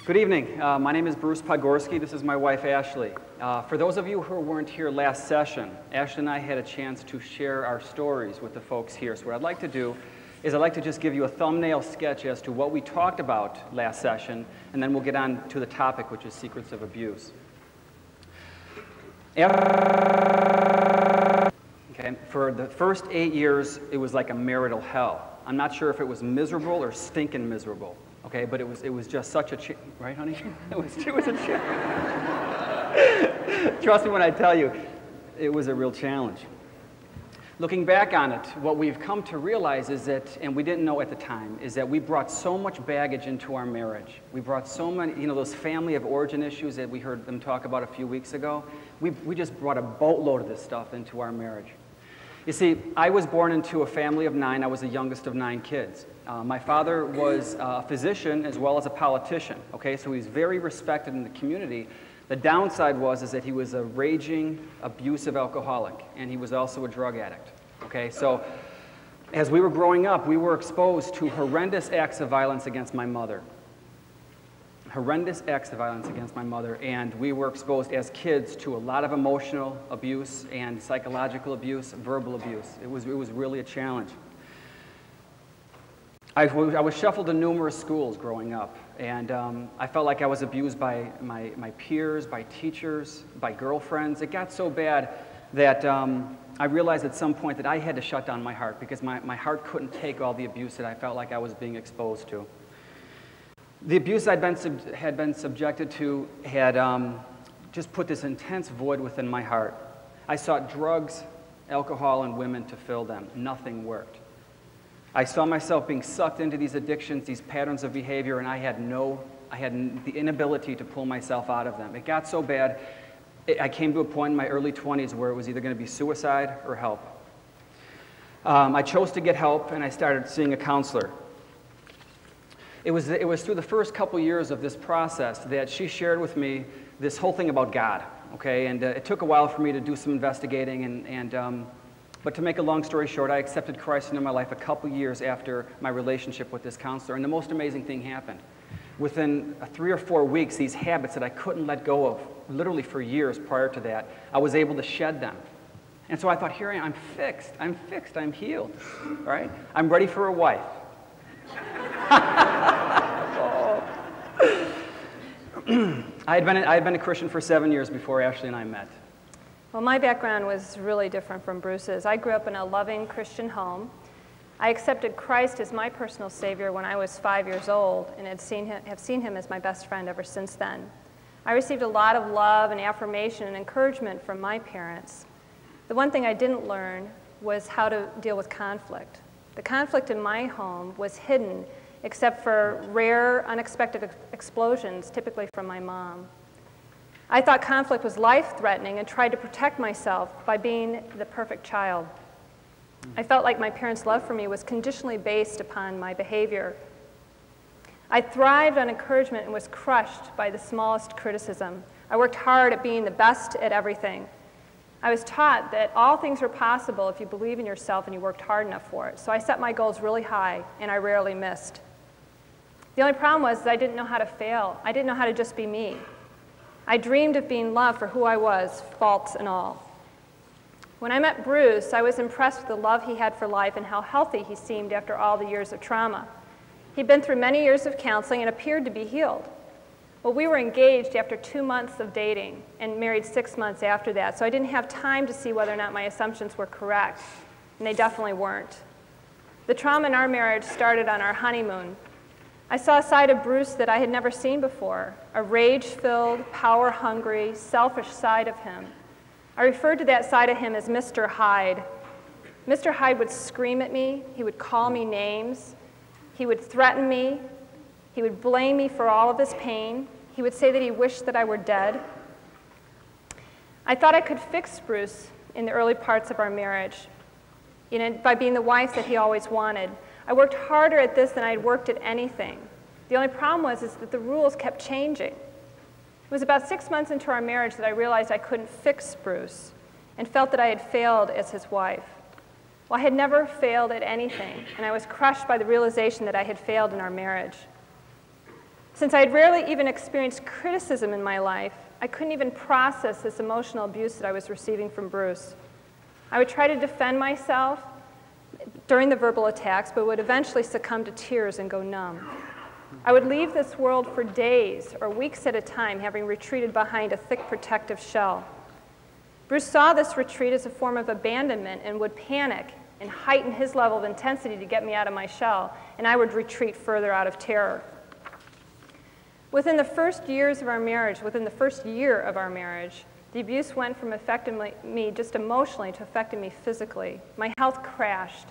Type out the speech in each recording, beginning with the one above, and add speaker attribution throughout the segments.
Speaker 1: Good evening. My name is Bruce Podgorski. This is my wife, Ashley. For those of you who weren't here last session, Ashley and I had a chance to share our stories with the folks here. So what I'd like to do is I'd like to just give you a thumbnail sketch as to what we talked about last session, and then we'll get on to the topic, which is secrets of abuse. Okay, for the first 8 years, it was like a marital hell. I'm not sure if it was miserable or stinking miserable. Okay, but it was just such a right, honey? It was a challenge. Trust me when I tell you, it was a real challenge. Looking back on it, what we've come to realize is that, and we didn't know at the time, is that we brought so much baggage into our marriage. We brought so many, those family of origin issues that we heard them talk about a few weeks ago. We just brought a boatload of this stuff into our marriage. You see, I was born into a family of 9. I was the youngest of 9 kids. My father was a physician as well as a politician, okay? So he's very respected in the community. The downside is that he was a raging, abusive alcoholic, and he was also a drug addict, okay? So as we were growing up, we were exposed to horrendous acts of violence against my mother. Horrendous acts of violence against my mother, and we were exposed as kids to a lot of emotional abuse and psychological abuse, verbal abuse. It was really a challenge. I was shuffled to numerous schools growing up, and I felt like I was abused by my peers, by teachers, by girlfriends. It got so bad that I realized at some point that I had to shut down my heart because my heart couldn't take all the abuse that I felt like I was being exposed to. The abuse had been subjected to had just put this intense void within my heart. I sought drugs, alcohol, and women to fill them. Nothing worked. I saw myself being sucked into these addictions, these patterns of behavior, and I had the inability to pull myself out of them. It got so bad, I came to a point in my early 20s where it was either going to be suicide or help. I chose to get help, and I started seeing a counselor. It was through the first couple years of this process that she shared with me this whole thing about God, okay? And it took a while for me to do some investigating, but to make a long story short, I accepted Christ into my life a couple years after my relationship with this counselor, and the most amazing thing happened. Within 3 or 4 weeks, these habits that I couldn't let go of, literally for years prior to that, I was able to shed them. And so I thought, here I am, I'm fixed, I'm healed, right? I'm ready for a wife. I had been a Christian for 7 years before Ashley and I met.
Speaker 2: Well, my background was really different from Bruce's. I grew up in a loving Christian home. I accepted Christ as my personal Savior when I was 5 years old and have seen him as my best friend ever since then. I received a lot of love and affirmation and encouragement from my parents. The one thing I didn't learn was how to deal with conflict. The conflict in my home was hidden except for rare, unexpected explosions, typically from my mom. I thought conflict was life-threatening and tried to protect myself by being the perfect child. I felt like my parents' love for me was conditionally based upon my behavior. I thrived on encouragement and was crushed by the smallest criticism. I worked hard at being the best at everything. I was taught that all things are possible if you believe in yourself and you worked hard enough for it. So I set my goals really high, and I rarely missed. The only problem was that I didn't know how to fail. I didn't know how to just be me. I dreamed of being loved for who I was, faults and all. When I met Bruce, I was impressed with the love he had for life and how healthy he seemed after all the years of trauma. He'd been through many years of counseling and appeared to be healed. Well, we were engaged after 2 months of dating and married 6 months after that, so I didn't have time to see whether or not my assumptions were correct, and they definitely weren't. The trauma in our marriage started on our honeymoon. I saw a side of Bruce that I had never seen before, a rage-filled, power-hungry, selfish side of him. I referred to that side of him as Mr. Hyde. Mr. Hyde would scream at me, he would call me names, he would threaten me, he would blame me for all of his pain, he would say that he wished that I were dead. I thought I could fix Bruce in the early parts of our marriage, by being the wife that he always wanted. I worked harder at this than I had worked at anything. The only problem was that the rules kept changing. It was about 6 months into our marriage that I realized I couldn't fix Bruce and felt that I had failed as his wife. Well, I had never failed at anything, and I was crushed by the realization that I had failed in our marriage. Since I'd rarely even experienced criticism in my life, I couldn't even process this emotional abuse that I was receiving from Bruce. I would try to defend myself during the verbal attacks, but would eventually succumb to tears and go numb. I would leave this world for days or weeks at a time, having retreated behind a thick protective shell. Bruce saw this retreat as a form of abandonment and would panic and heighten his level of intensity to get me out of my shell, and I would retreat further out of terror. Within the first year of our marriage, the abuse went from affecting me just emotionally to affecting me physically. My health crashed.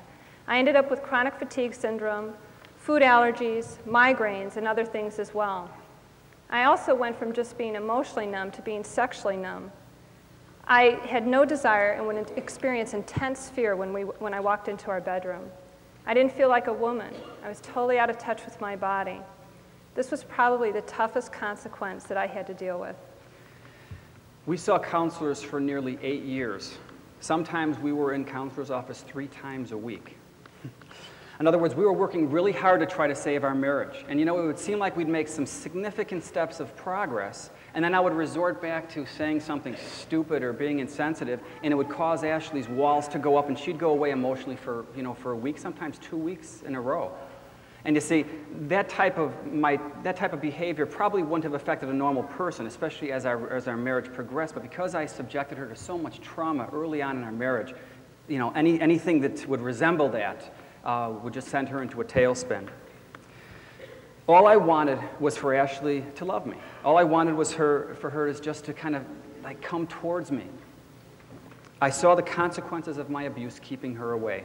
Speaker 2: I ended up with chronic fatigue syndrome, food allergies, migraines, and other things as well. I also went from just being emotionally numb to being sexually numb. I had no desire and would experience intense fear when I walked into our bedroom. I didn't feel like a woman. I was totally out of touch with my body. This was probably the toughest consequence that I had to deal with.
Speaker 1: We saw counselors for nearly 8 years. Sometimes we were in counselor's office 3 times a week. In other words, we were working really hard to try to save our marriage. And you know, it would seem like we'd make some significant steps of progress, and then I would resort back to saying something stupid or being insensitive, and it would cause Ashley's walls to go up, and she'd go away emotionally for a week, sometimes 2 weeks in a row. And you see, that type of behavior probably wouldn't have affected a normal person, especially as our marriage progressed. But because I subjected her to so much trauma early on in our marriage, anything that would resemble that would just send her into a tailspin. All I wanted was for Ashley to love me. All I wanted was for her just to kind of like come towards me. I saw the consequences of my abuse keeping her away.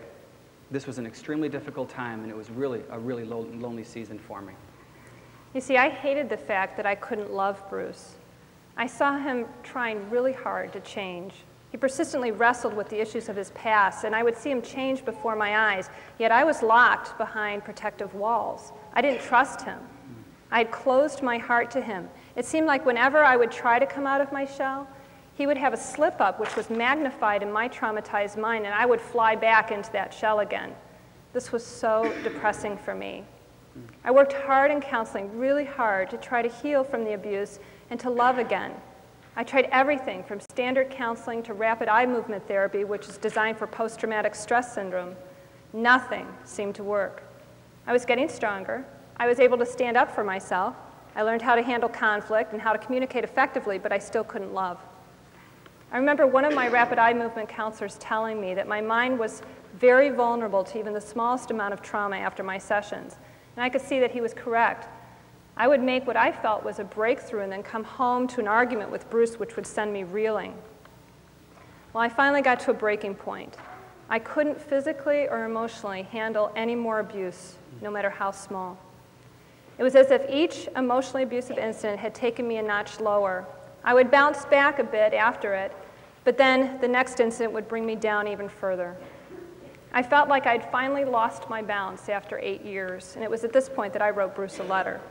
Speaker 1: This was an extremely difficult time, and it was really a really lonely season for me.
Speaker 2: You see, I hated the fact that I couldn't love Bruce. I saw him trying really hard to change. He persistently wrestled with the issues of his past, and I would see him change before my eyes, yet I was locked behind protective walls. I didn't trust him. I had closed my heart to him. It seemed like whenever I would try to come out of my shell, he would have a slip-up which was magnified in my traumatized mind, and I would fly back into that shell again. This was so depressing for me. I worked hard in counseling, really hard, to try to heal from the abuse and to love again. I tried everything from standard counseling to rapid eye movement therapy, which is designed for post-traumatic stress syndrome. Nothing seemed to work. I was getting stronger. I was able to stand up for myself. I learned how to handle conflict and how to communicate effectively, but I still couldn't love. I remember one of my rapid eye movement counselors telling me that my mind was very vulnerable to even the smallest amount of trauma after my sessions, and I could see that he was correct. I would make what I felt was a breakthrough and then come home to an argument with Bruce which would send me reeling. Well, I finally got to a breaking point. I couldn't physically or emotionally handle any more abuse, no matter how small. It was as if each emotionally abusive incident had taken me a notch lower. I would bounce back a bit after it, but then the next incident would bring me down even further. I felt like I'd finally lost my balance after 8 years, and it was at this point that I wrote Bruce a letter.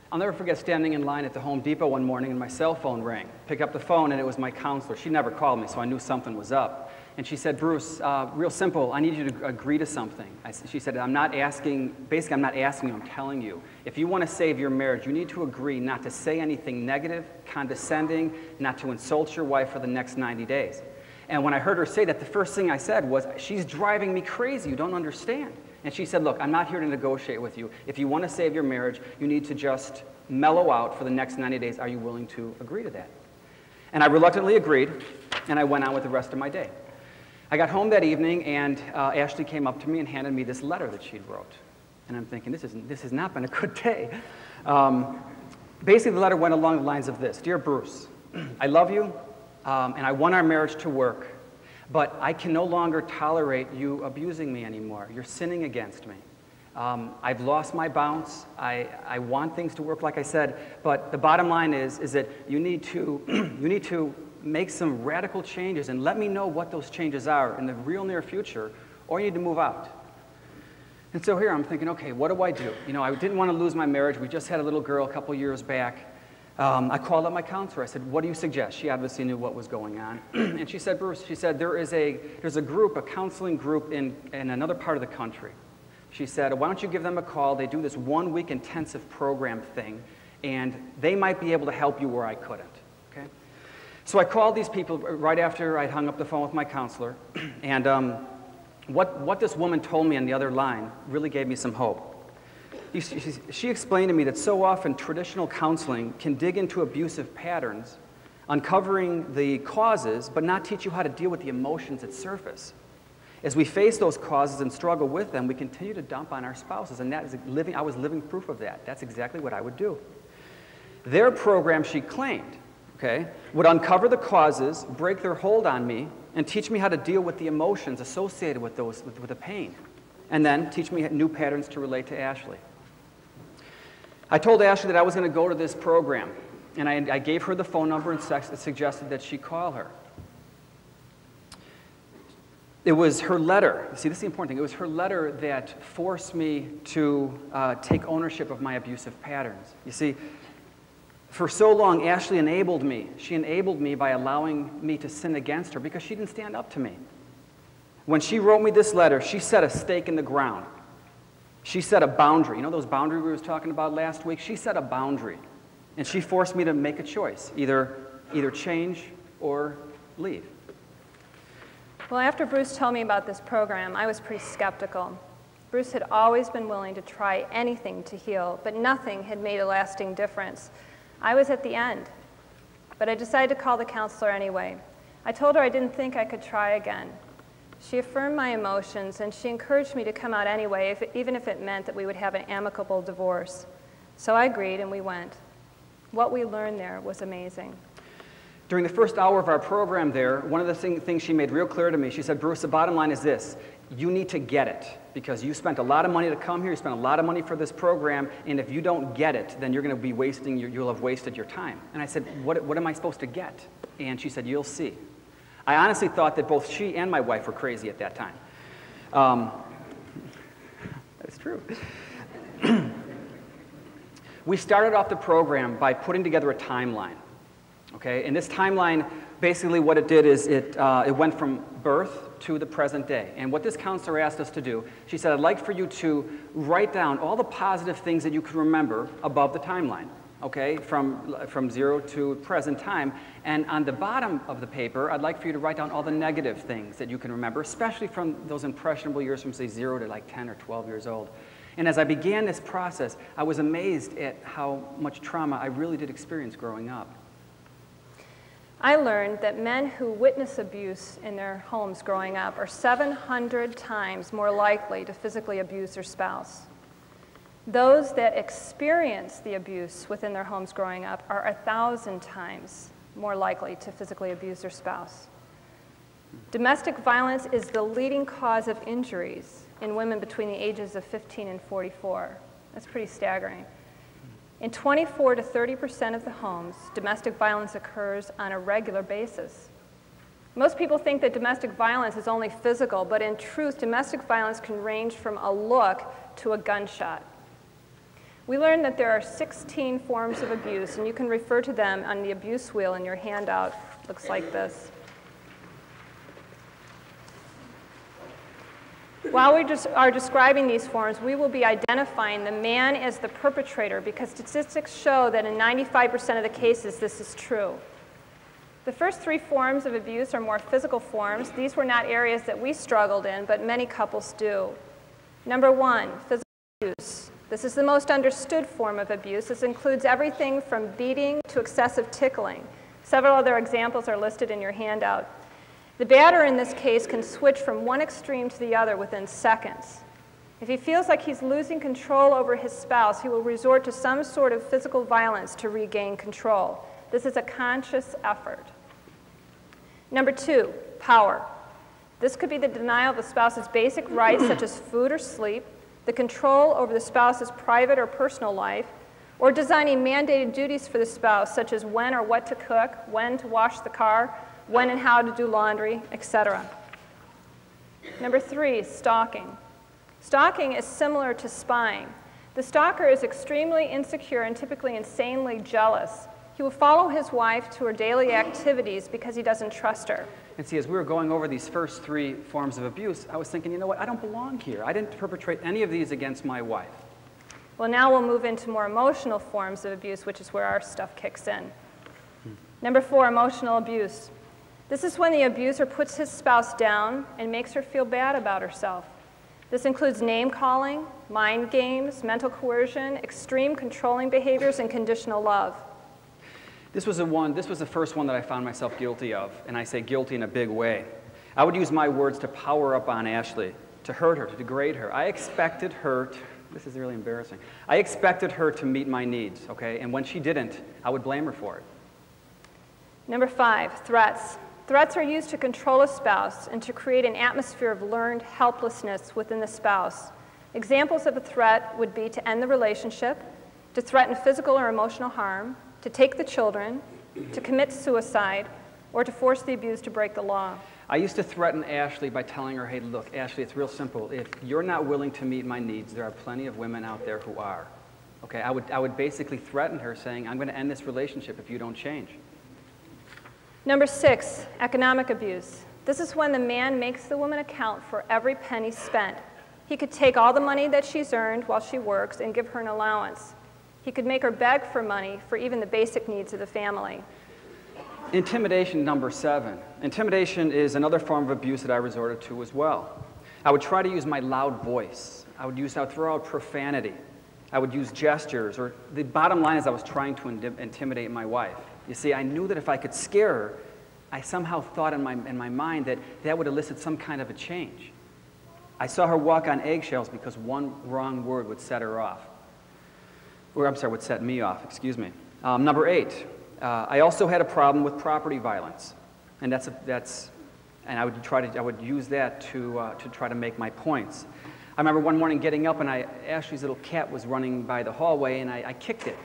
Speaker 1: I'll never forget standing in line at the Home Depot one morning and my cell phone rang. Pick up the phone and it was my counselor. She never called me, so I knew something was up. And she said, Bruce, real simple, I need you to agree to something. She said, I'm not asking you, I'm telling you. If you want to save your marriage, you need to agree not to say anything negative, condescending, not to insult your wife for the next 90 days. And when I heard her say that, the first thing I said was, she's driving me crazy, you don't understand. And she said, look, I'm not here to negotiate with you. If you want to save your marriage, you need to just mellow out for the next 90 days. Are you willing to agree to that? And I reluctantly agreed, and I went on with the rest of my day. I got home that evening, and Ashley came up to me and handed me this letter that she'd wrote. And I'm thinking, this has not been a good day. Basically, the letter went along the lines of this. Dear Bruce, I love you, and I want our marriage to work, but I can no longer tolerate you abusing me anymore. You're sinning against me. I've lost my bounce. I want things to work, like I said, but the bottom line is that you need to make some radical changes and let me know what those changes are in the real near future, or you need to move out. And so here I'm thinking, okay, what do I do? You know, I didn't want to lose my marriage. We just had a little girl a couple years back. I called up my counselor. I said, what do you suggest? She obviously knew what was going on. And she said, Bruce, she said, there's a group, a counseling group in another part of the country. She said, why don't you give them a call? They do this 1-week intensive program thing, and they might be able to help you where I couldn't. Okay? So I called these people right after I'd hung up the phone with my counselor, and what this woman told me on the other line really gave me some hope. She explained to me that so often traditional counseling can dig into abusive patterns, uncovering the causes, but not teach you how to deal with the emotions that surface. As we face those causes and struggle with them, we continue to dump on our spouses, and that is I was living proof of that. That's exactly what I would do. Their program, she claimed, okay, would uncover the causes, break their hold on me, and teach me how to deal with the emotions associated with with the pain, and then teach me new patterns to relate to Ashley. I told Ashley that I was going to go to this program, and I gave her the phone number and suggested that she call her. It was her letter. See, this is the important thing. It was her letter that forced me to take ownership of my abusive patterns. You see, for so long, Ashley enabled me. She enabled me by allowing me to sin against her because she didn't stand up to me. When she wrote me this letter, she set a stake in the ground. She set a boundary. You know those boundaries we were talking about last week? She set a boundary. And she forced me to make a choice, either change or leave.
Speaker 2: Well, after Bruce told me about this program, I was pretty skeptical. Bruce had always been willing to try anything to heal, but nothing had made a lasting difference. I was at the end, but I decided to call the counselor anyway. I told her I didn't think I could try again. She affirmed my emotions, and she encouraged me to come out anyway, even if it meant that we would have an amicable divorce. So I agreed, and we went. What we learned there was amazing.
Speaker 1: During the first hour of our program there, one of the things she made real clear to me, she said, Bruce, the bottom line is this. You need to get it, because you spent a lot of money to come here, you spent a lot of money for this program, and if you don't get it, then you're going to be you'll have wasted your time. And I said, what am I supposed to get? And she said, you'll see. I honestly thought that both she and my wife were crazy at that time. That's true. We started off the program by putting together a timeline. Okay, and this timeline, basically what it did is it went from birth to the present day. And what this counselor asked us to do, she said, I'd like for you to write down all the positive things that you can remember above the timeline, okay, from 0 to present time. And on the bottom of the paper, I'd like for you to write down all the negative things that you can remember, especially from those impressionable years from, say, 0 to like 10 or 12 years old. And as I began this process, I was amazed at how much trauma I really did experience growing up.
Speaker 2: I learned that men who witness abuse in their homes growing up are 700 times more likely to physically abuse their spouse. Those that experience the abuse within their homes growing up are 1,000 times more likely to physically abuse their spouse. Domestic violence is the leading cause of injuries in women between the ages of 15 and 44. That's pretty staggering. In 24 to 30% of the homes, domestic violence occurs on a regular basis. Most people think that domestic violence is only physical, but in truth, domestic violence can range from a look to a gunshot. We learned that there are 16 forms of abuse, and you can refer to them on the abuse wheel in your handout. Looks like this. While we are describing these forms, we will be identifying the man as the perpetrator because statistics show that in 95% of the cases this is true. The first 3 forms of abuse are more physical forms. These were not areas that we struggled in, but many couples do. Number 1, physical abuse. This is the most understood form of abuse. This includes everything from beating to excessive tickling. Several other examples are listed in your handout. The batterer in this case can switch from one extreme to the other within seconds. If he feels like he's losing control over his spouse, he will resort to some sort of physical violence to regain control. This is a conscious effort. Number 2, power. This could be the denial of the spouse's basic rights such as food or sleep, the control over the spouse's private or personal life, or designing mandated duties for the spouse such as when or what to cook, when to wash the car, when and how to do laundry, etc. Number 3, stalking. Stalking is similar to spying. The stalker is extremely insecure and typically insanely jealous. He will follow his wife to her daily activities because he doesn't trust her.
Speaker 1: And see, as we were going over these first 3 forms of abuse, I was thinking, you know what, I don't belong here. I didn't perpetrate any of these against my wife.
Speaker 2: Well, now we'll move into more emotional forms of abuse, which is where our stuff kicks in. Number 4, emotional abuse. This is when the abuser puts his spouse down and makes her feel bad about herself. This includes name-calling, mind games, mental coercion, extreme controlling behaviors, and conditional love.
Speaker 1: This was the first one that I found myself guilty of, and I say guilty in a big way. I would use my words to power up on Ashley, to hurt her, to degrade her. I expected her to, this is really embarrassing, I expected her to meet my needs, okay? And when she didn't, I would blame her for it.
Speaker 2: Number 5, threats. Threats are used to control a spouse and to create an atmosphere of learned helplessness within the spouse. Examples of a threat would be to end the relationship, to threaten physical or emotional harm, to take the children, to commit suicide, or to force the abused to break the law.
Speaker 1: I used to threaten Ashley by telling her, hey, look, Ashley, it's real simple. If you're not willing to meet my needs, there are plenty of women out there who are. Okay, I would basically threaten her saying, I'm going to end this relationship if you don't change.
Speaker 2: Number 6, economic abuse. This is when the man makes the woman account for every penny spent. He could take all the money that she's earned while she works and give her an allowance. He could make her beg for money for even the basic needs of the family.
Speaker 1: Intimidation, number 7. Intimidation is another form of abuse that I resorted to as well. I would try to use my loud voice. I would throw out profanity. I would use gestures, or the bottom line is I was trying to intimidate my wife. You see, I knew that if I could scare her, I somehow thought in my mind that that would elicit some kind of a change. I saw her walk on eggshells because one wrong word would set her off. Or, I'm sorry, would set me off, excuse me. Number 8, I also had a problem with property violence. And and I would use that to try to make my points. I remember one morning getting up and Ashley's little cat was running by the hallway and I kicked it.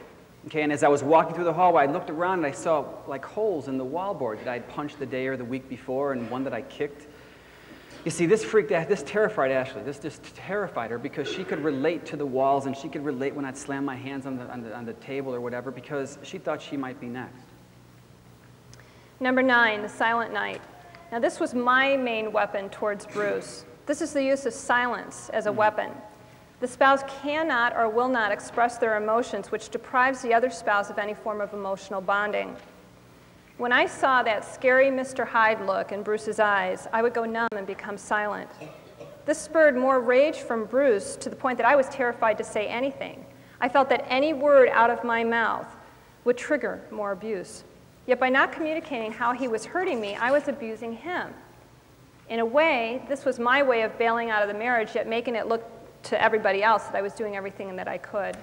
Speaker 1: Okay, and as I was walking through the hallway, I looked around and I saw like holes in the wallboard that I'd punched the day or the week before and one that I kicked. You see, this terrified Ashley. This just terrified her because she could relate to the walls and she could relate when I'd slam my hands on the table or whatever because she thought she might be next.
Speaker 2: Number 9, the silent night. Now this was my main weapon towards Bruce. This is the use of silence as a weapon. The spouse cannot or will not express their emotions, which deprives the other spouse of any form of emotional bonding. When I saw that scary Mr. Hyde look in Bruce's eyes, I would go numb and become silent. This spurred more rage from Bruce to the point that I was terrified to say anything. I felt that any word out of my mouth would trigger more abuse. Yet by not communicating how he was hurting me, I was abusing him. In a way, this was my way of bailing out of the marriage, yet making it look to everybody else that I was doing everything that I could.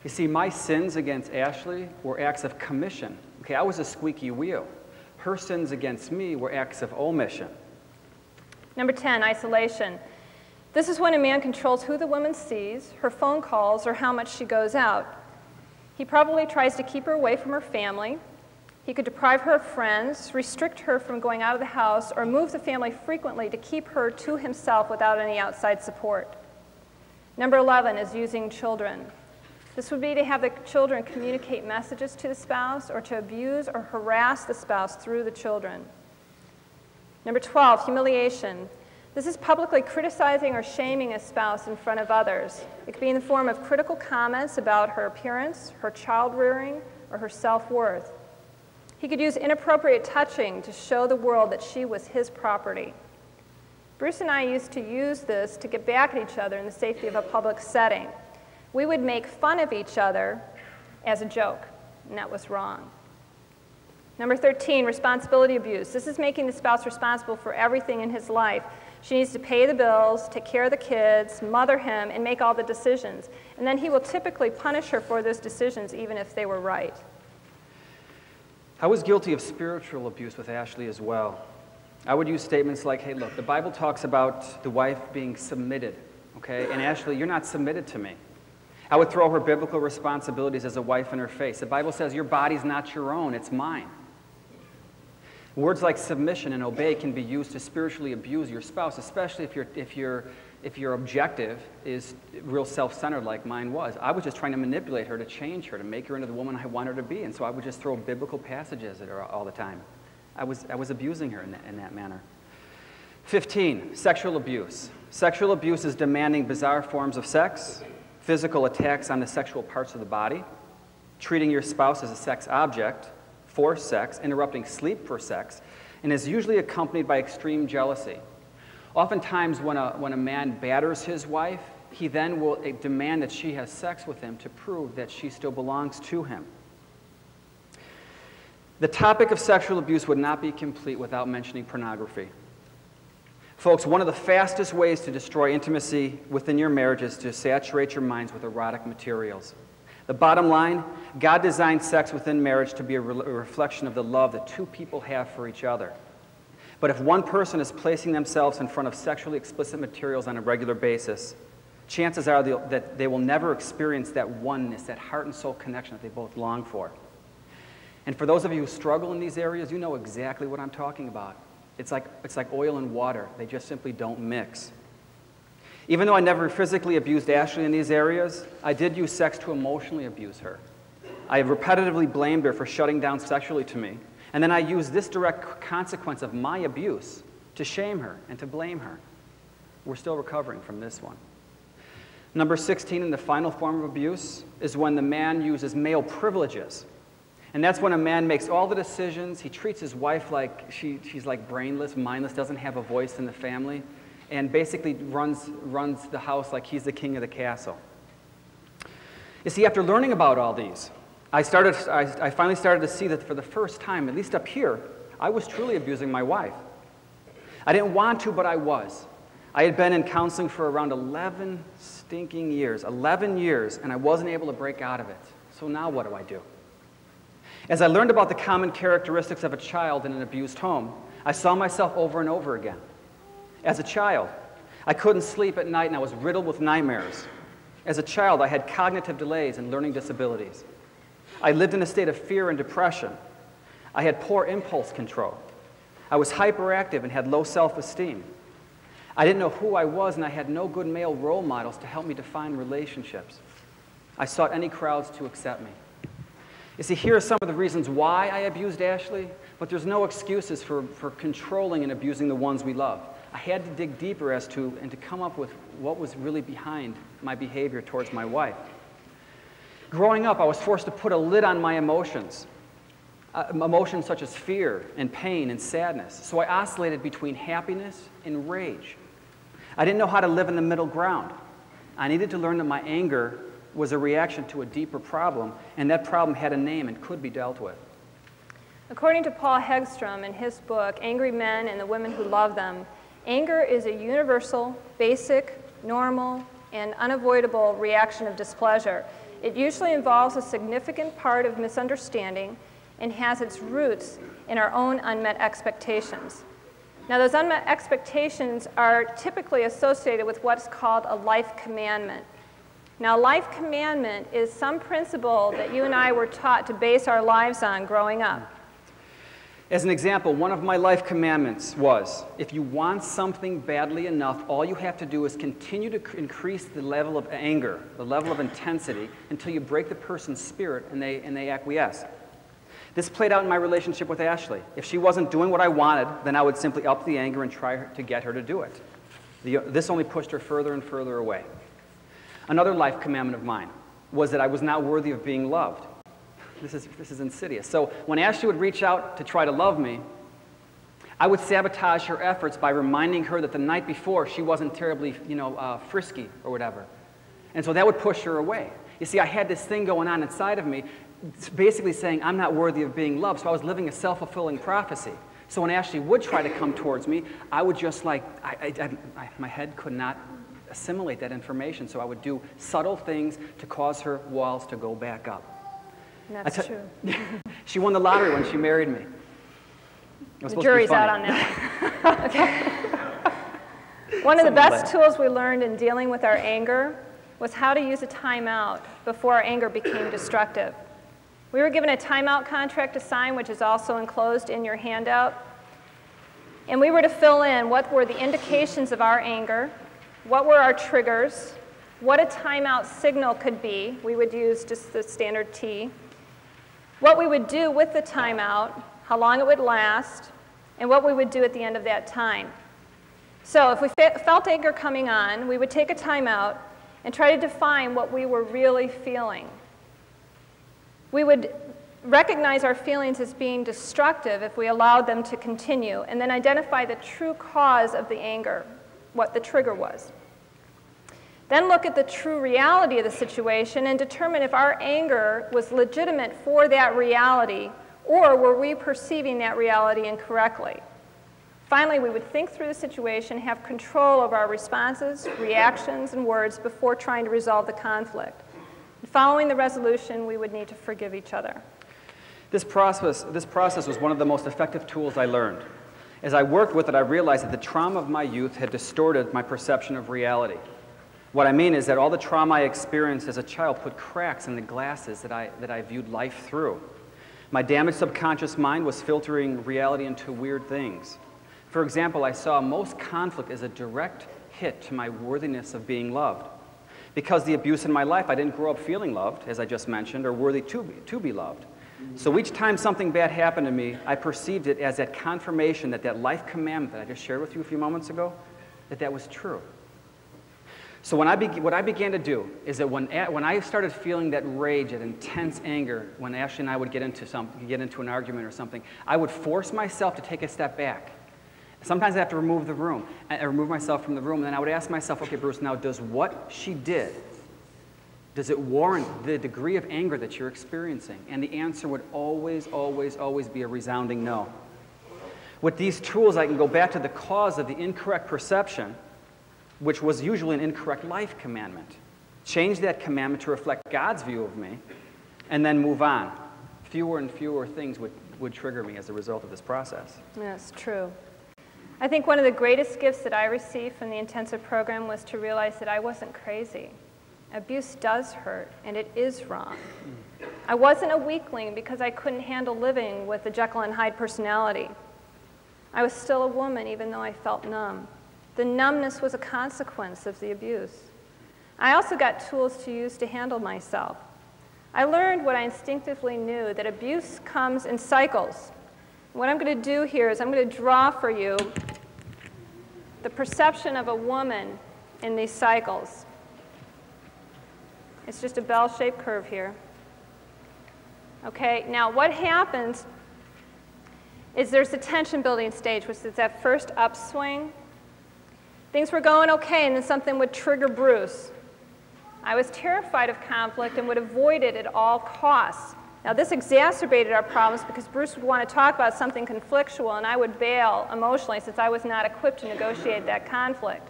Speaker 1: You see, my sins against Ashley were acts of commission. Okay, I was a squeaky wheel. Her sins against me were acts of omission.
Speaker 2: Number 10, isolation. This is when a man controls who the woman sees, her phone calls, or how much she goes out. He probably tries to keep her away from her family. He could deprive her of friends, restrict her from going out of the house, or move the family frequently to keep her to himself without any outside support. Number 11 is using children. This would be to have the children communicate messages to the spouse or to abuse or harass the spouse through the children. Number 12, humiliation. This is publicly criticizing or shaming a spouse in front of others. It could be in the form of critical comments about her appearance, her child rearing, or her self-worth. He could use inappropriate touching to show the world that she was his property. Bruce and I used to use this to get back at each other in the safety of a public setting. We would make fun of each other as a joke, and that was wrong. Number 13, responsibility abuse. This is making the spouse responsible for everything in his life. She needs to pay the bills, take care of the kids, mother him, and make all the decisions. And then he will typically punish her for those decisions, even if they were right.
Speaker 1: I was guilty of spiritual abuse with Ashley as well. I would use statements like, hey, look, the Bible talks about the wife being submitted, okay? And Ashley, you're not submitted to me. I would throw her biblical responsibilities as a wife in her face. The Bible says your body's not your own, it's mine. Words like submission and obey can be used to spiritually abuse your spouse, especially if you're if your objective is real self-centered like mine was. I was just trying to manipulate her, to change her, to make her into the woman I want her to be. And so I would just throw biblical passages at her all the time. I was abusing her in that manner. 15, sexual abuse. Sexual abuse is demanding bizarre forms of sex, physical attacks on the sexual parts of the body, treating your spouse as a sex object for sex, interrupting sleep for sex, and is usually accompanied by extreme jealousy. Oftentimes when a man batters his wife, he then will demand that she has sex with him to prove that she still belongs to him. The topic of sexual abuse would not be complete without mentioning pornography. Folks, one of the fastest ways to destroy intimacy within your marriage is to saturate your minds with erotic materials. The bottom line, God designed sex within marriage to be a reflection of the love that two people have for each other. But if one person is placing themselves in front of sexually explicit materials on a regular basis, chances are that they will never experience that oneness, that heart and soul connection that they both long for. And for those of you who struggle in these areas, you know exactly what I'm talking about. It's like oil and water. They just simply don't mix. Even though I never physically abused Ashley in these areas, I did use sex to emotionally abuse her. I repetitively blamed her for shutting down sexually to me, and then I used this direct consequence of my abuse to shame her and to blame her. We're still recovering from this one. Number 16, and the final form of abuse, is when the man uses male privileges. And that's when a man makes all the decisions. He treats his wife like she's like brainless, mindless, doesn't have a voice in the family, and basically runs the house like he's the king of the castle. You see, after learning about all these, I finally started to see that for the first time, at least up here, I was truly abusing my wife. I didn't want to, but I was. I had been in counseling for around 11 stinking years, 11 years, and I wasn't able to break out of it. So now what do I do? As I learned about the common characteristics of a child in an abused home, I saw myself over and over again. As a child, I couldn't sleep at night and I was riddled with nightmares. As a child, I had cognitive delays and learning disabilities. I lived in a state of fear and depression. I had poor impulse control. I was hyperactive and had low self-esteem. I didn't know who I was and I had no good male role models to help me define relationships. I sought any crowds to accept me. You see, here are some of the reasons why I abused Ashley, but there's no excuses for controlling and abusing the ones we love. I had to dig deeper and to come up with what was really behind my behavior towards my wife. Growing up, I was forced to put a lid on my emotions, emotions such as fear and pain and sadness. So I oscillated between happiness and rage. I didn't know how to live in the middle ground. I needed to learn that my anger was a reaction to a deeper problem, and that problem had a name and could be dealt with.
Speaker 2: According to Paul Hegstrom in his book, Angry Men and the Women Who Love Them, anger is a universal, basic, normal, and unavoidable reaction of displeasure. It usually involves a significant part of misunderstanding and has its roots in our own unmet expectations. Now, those unmet expectations are typically associated with what's called a life commandment. Now, life commandment is some principle that you and I were taught to base our lives on growing up.
Speaker 1: As an example, one of my life commandments was, if you want something badly enough, all you have to do is continue to increase the level of anger, the level of intensity, until you break the person's spirit and they acquiesce. This played out in my relationship with Ashley. If she wasn't doing what I wanted, then I would simply up the anger and try to get her to do it. This only pushed her further and further away. Another life commandment of mine was that I was not worthy of being loved. This is insidious. So when Ashley would reach out to try to love me, I would sabotage her efforts by reminding her that the night before she wasn't terribly, frisky or whatever. And so that would push her away. You see, I had this thing going on inside of me, basically saying I'm not worthy of being loved. So I was living a self-fulfilling prophecy. So when Ashley would try to come towards me, I would just my head could not assimilate that information, so I would do subtle things to cause her walls to go back up.
Speaker 2: That's true.
Speaker 1: She won the lottery when she married me.
Speaker 2: The jury's out on that one. Okay. One of the best tools we learned in dealing with our anger was how to use a timeout before our anger became destructive. We were given a timeout contract to sign, which is also enclosed in your handout. And we were to fill in what were the indications of our anger, what were our triggers, what a timeout signal could be. We would use just the standard T. What we would do with the timeout, how long it would last, and what we would do at the end of that time. So if we felt anger coming on, we would take a timeout and try to define what we were really feeling. We would recognize our feelings as being destructive if we allowed them to continue, and then identify the true cause of the anger, what the trigger was. Then look at the true reality of the situation and determine if our anger was legitimate for that reality, or were we perceiving that reality incorrectly. Finally, we would think through the situation, have control over our responses, reactions, and words before trying to resolve the conflict. And following the resolution, we would need to forgive each other.
Speaker 1: This process was one of the most effective tools I learned. As I worked with it, I realized that the trauma of my youth had distorted my perception of reality. What I mean is that all the trauma I experienced as a child put cracks in the glasses that I viewed life through. My damaged subconscious mind was filtering reality into weird things. For example, I saw most conflict as a direct hit to my worthiness of being loved. Because the abuse in my life, I didn't grow up feeling loved, as I just mentioned, or worthy to be loved. So each time something bad happened to me, I perceived it as that confirmation that that life commandment that I just shared with you a few moments ago, that was true. So what I began to do is that when I started feeling that rage, that intense anger, when Ashley and I would get into an argument or something, I would force myself to take a step back. Sometimes I have to remove myself from the room, and then I would ask myself, okay, Bruce, now does what she did, does it warrant the degree of anger that you're experiencing? And the answer would always, always, always be a resounding no. With these tools, I can go back to the cause of the incorrect perception, which was usually an incorrect life commandment. Change that commandment to reflect God's view of me, and then move on. Fewer and fewer things would trigger me as a result of this process.
Speaker 2: That's true. I think one of the greatest gifts that I received from the intensive program was to realize that I wasn't crazy. Abuse does hurt, and it is wrong. I wasn't a weakling because I couldn't handle living with a Jekyll and Hyde personality. I was still a woman even though I felt numb. The numbness was a consequence of the abuse. I also got tools to use to handle myself. I learned what I instinctively knew, that abuse comes in cycles. What I'm going to do here is I'm going to draw for you the perception of a woman in these cycles. It's just a bell-shaped curve here. Okay, now what happens is there's the tension building stage, which is that first upswing. Things were going okay, and then something would trigger Bruce. I was terrified of conflict and would avoid it at all costs. Now, this exacerbated our problems because Bruce would want to talk about something conflictual, and I would bail emotionally since I was not equipped to negotiate that conflict.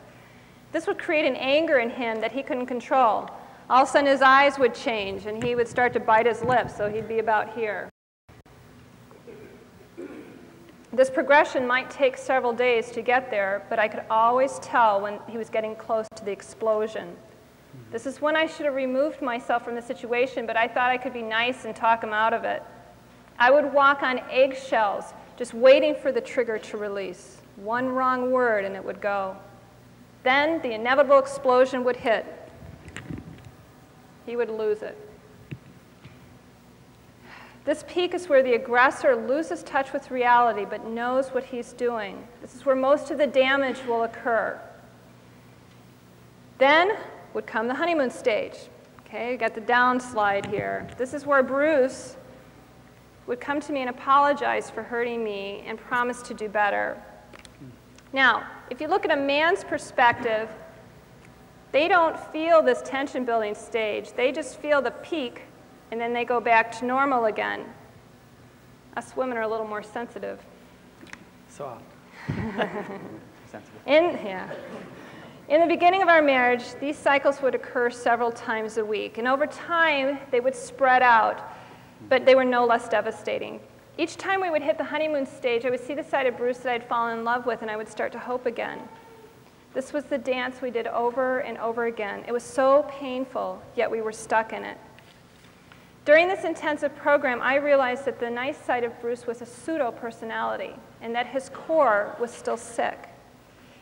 Speaker 2: This would create an anger in him that he couldn't control. All of a sudden, his eyes would change, and he would start to bite his lips, so he'd be about here. This progression might take several days to get there, but I could always tell when he was getting close to the explosion. This is when I should have removed myself from the situation, but I thought I could be nice and talk him out of it. I would walk on eggshells, just waiting for the trigger to release. One wrong word and it would go. Then the inevitable explosion would hit. He would lose it. This peak is where the aggressor loses touch with reality but knows what he's doing. This is where most of the damage will occur. Then would come the honeymoon stage. Okay, you got the downslide here. This is where Bruce would come to me and apologize for hurting me and promise to do better. Now, if you look at a man's perspective, they don't feel this tension building stage. They just feel the peak, and then they go back to normal again. Us women are a little more sensitive.
Speaker 1: Soft. Sensitive.
Speaker 2: In the beginning of our marriage, these cycles would occur several times a week, and over time, they would spread out, but they were no less devastating. Each time we would hit the honeymoon stage, I would see the side of Bruce that I'd fallen in love with, and I would start to hope again. This was the dance we did over and over again. It was so painful, yet we were stuck in it. During this intensive program, I realized that the nice side of Bruce was a pseudo-personality, and that his core was still sick.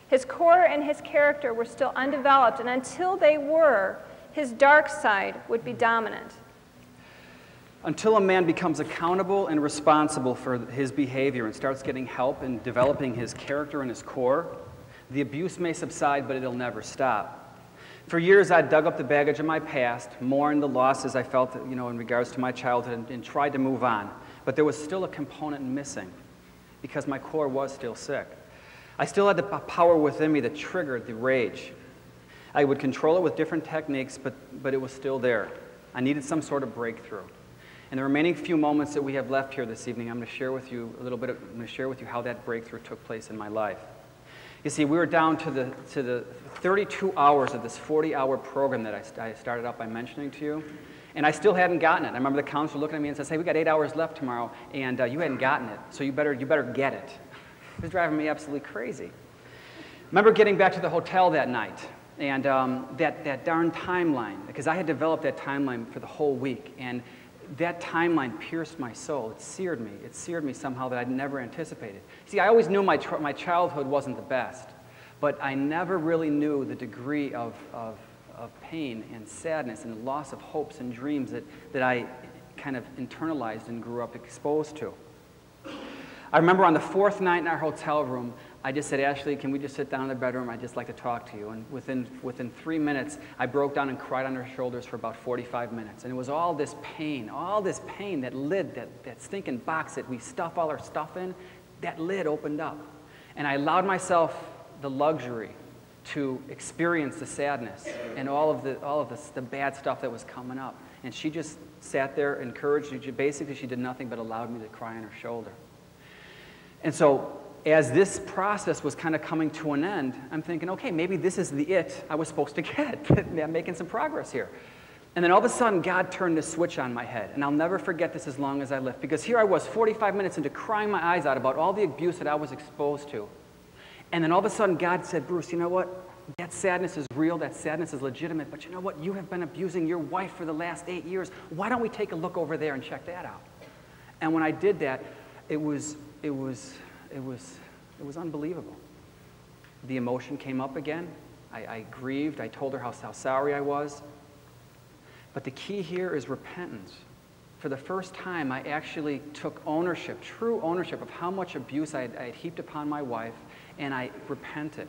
Speaker 2: His core and his character were still undeveloped, and until they were, his dark side would be dominant.
Speaker 1: Until a man becomes accountable and responsible for his behavior and starts getting help in developing his character and his core, the abuse may subside, but it'll never stop. For years, I dug up the baggage of my past, mourned the losses I felt, in regards to my childhood, and tried to move on. But there was still a component missing because my core was still sick. I still had the power within me that triggered the rage. I would control it with different techniques, but it was still there. I needed some sort of breakthrough. In the remaining few moments that we have left here this evening, I'm going to share with you I'm going to share with you how that breakthrough took place in my life. You see, we were down to the 32 hours of this 40-hour program that I started out by mentioning to you, and I still hadn't gotten it. I remember the counselor looking at me and said, "Hey, we got 8 hours left tomorrow, and you hadn't gotten it, so you better get it." It was driving me absolutely crazy. I remember getting back to the hotel that night, and that darn timeline, because I had developed that timeline for the whole week, and that timeline pierced my soul. It seared me. It seared me somehow that I'd never anticipated. See, I always knew my childhood wasn't the best, but I never really knew the degree of pain and sadness and loss of hopes and dreams that I kind of internalized and grew up exposed to. I remember on the fourth night in our hotel room, I just said, "Ashley, can we just sit down in the bedroom? I'd just like to talk to you." And within 3 minutes, I broke down and cried on her shoulders for about 45 minutes. And it was all this pain that lid, that stinking box that we stuff all our stuff in, that lid opened up. And I allowed myself the luxury to experience the sadness and all of the bad stuff that was coming up. And she just sat there, encouraged me. Basically, she did nothing but allowed me to cry on her shoulder. And so, as this process was kind of coming to an end, I'm thinking, okay, maybe this is the it I was supposed to get. I'm making some progress here. And then all of a sudden, God turned this switch on my head. And I'll never forget this as long as I live. Because here I was, 45 minutes into crying my eyes out about all the abuse that I was exposed to. And then all of a sudden, God said, "Bruce, you know what? That sadness is real. That sadness is legitimate. But you know what? You have been abusing your wife for the last 8 years. Why don't we take a look over there and check that out?" And when I did that, it was unbelievable. The emotion came up again. I grieved. I told her how sorry I was. But the key here is repentance. For the first time, I actually took ownership, true ownership of how much abuse I had heaped upon my wife, and I repented.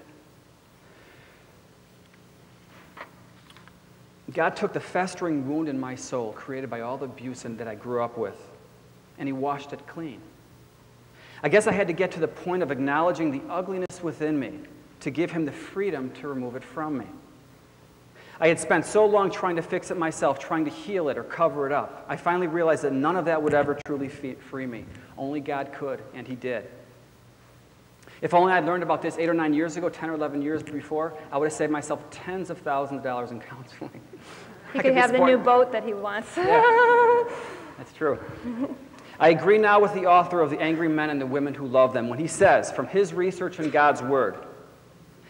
Speaker 1: God took the festering wound in my soul created by all the abuse that I grew up with, and he washed it clean. I guess I had to get to the point of acknowledging the ugliness within me to give him the freedom to remove it from me. I had spent so long trying to fix it myself, trying to heal it or cover it up. I finally realized that none of that would ever truly free me. Only God could, and he did. If only I'd learned about this 8 or 9 years ago, 10 or 11 years before, I would have saved myself tens of thousands of dollars in counseling.
Speaker 2: He could have the new boat that he wants.
Speaker 1: Yeah. That's true. I agree now with the author of The Angry Men and the Women Who Love Them when he says, from his research in God's Word,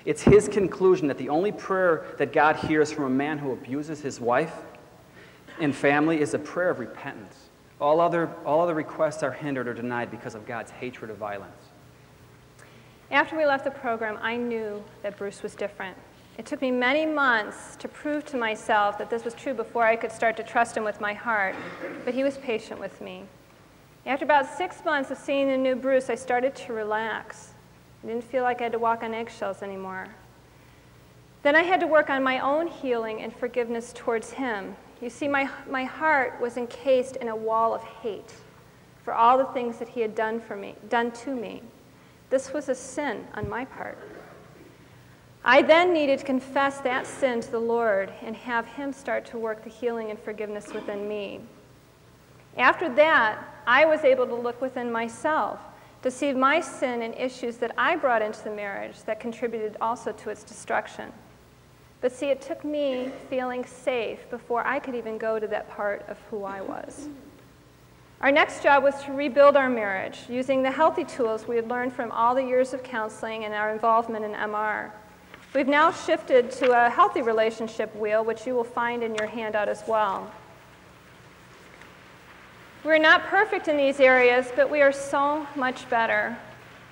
Speaker 1: it's his conclusion that the only prayer that God hears from a man who abuses his wife and family is a prayer of repentance. All other requests are hindered or denied because of God's hatred of violence.
Speaker 2: After we left the program, I knew that Bruce was different. It took me many months to prove to myself that this was true before I could start to trust him with my heart, but he was patient with me. After about 6 months of seeing the new Bruce, I started to relax. I didn't feel like I had to walk on eggshells anymore. Then I had to work on my own healing and forgiveness towards him. You see, my heart was encased in a wall of hate for all the things that he had done to me. This was a sin on my part. I then needed to confess that sin to the Lord and have him start to work the healing and forgiveness within me. After that, I was able to look within myself to see my sin and issues that I brought into the marriage that contributed also to its destruction. But see, it took me feeling safe before I could even go to that part of who I was. Our next job was to rebuild our marriage using the healthy tools we had learned from all the years of counseling and our involvement in MR. We've now shifted to a healthy relationship wheel, which you will find in your handout as well. We're not perfect in these areas, but we are so much better.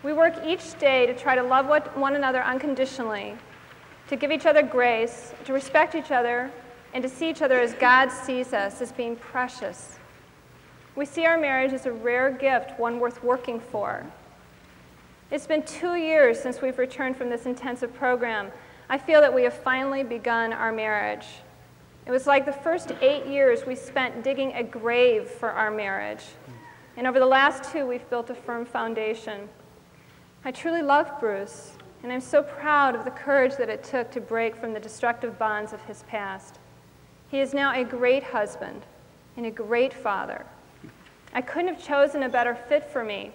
Speaker 2: We work each day to try to love one another unconditionally, to give each other grace, to respect each other, and to see each other as God sees us, as being precious. We see our marriage as a rare gift, one worth working for. It's been 2 years since we've returned from this intensive program. I feel that we have finally begun our marriage. It was like the first 8 years we spent digging a grave for our marriage. And over the last 2, we've built a firm foundation. I truly love Bruce, and I'm so proud of the courage that it took to break from the destructive bonds of his past. He is now a great husband and a great father. I couldn't have chosen a better fit for me.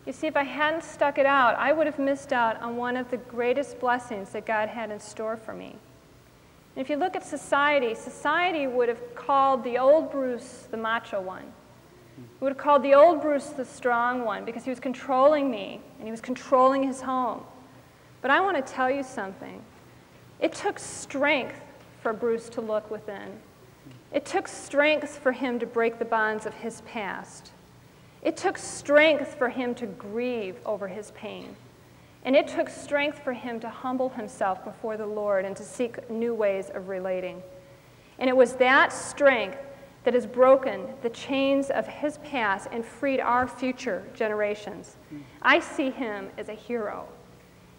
Speaker 2: You see, if I hadn't stuck it out, I would have missed out on one of the greatest blessings that God had in store for me. And if you look at society, society would have called the old Bruce the macho one. It would have called the old Bruce the strong one because he was controlling me and he was controlling his home. But I want to tell you something. It took strength for Bruce to look within. It took strength for him to break the bonds of his past. It took strength for him to grieve over his pain. And it took strength for him to humble himself before the Lord and to seek new ways of relating. And it was that strength that has broken the chains of his past and freed our future generations. I see him as a hero.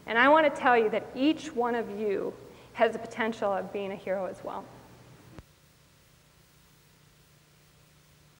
Speaker 2: And I want to tell you that each one of you has the potential of being a hero as well.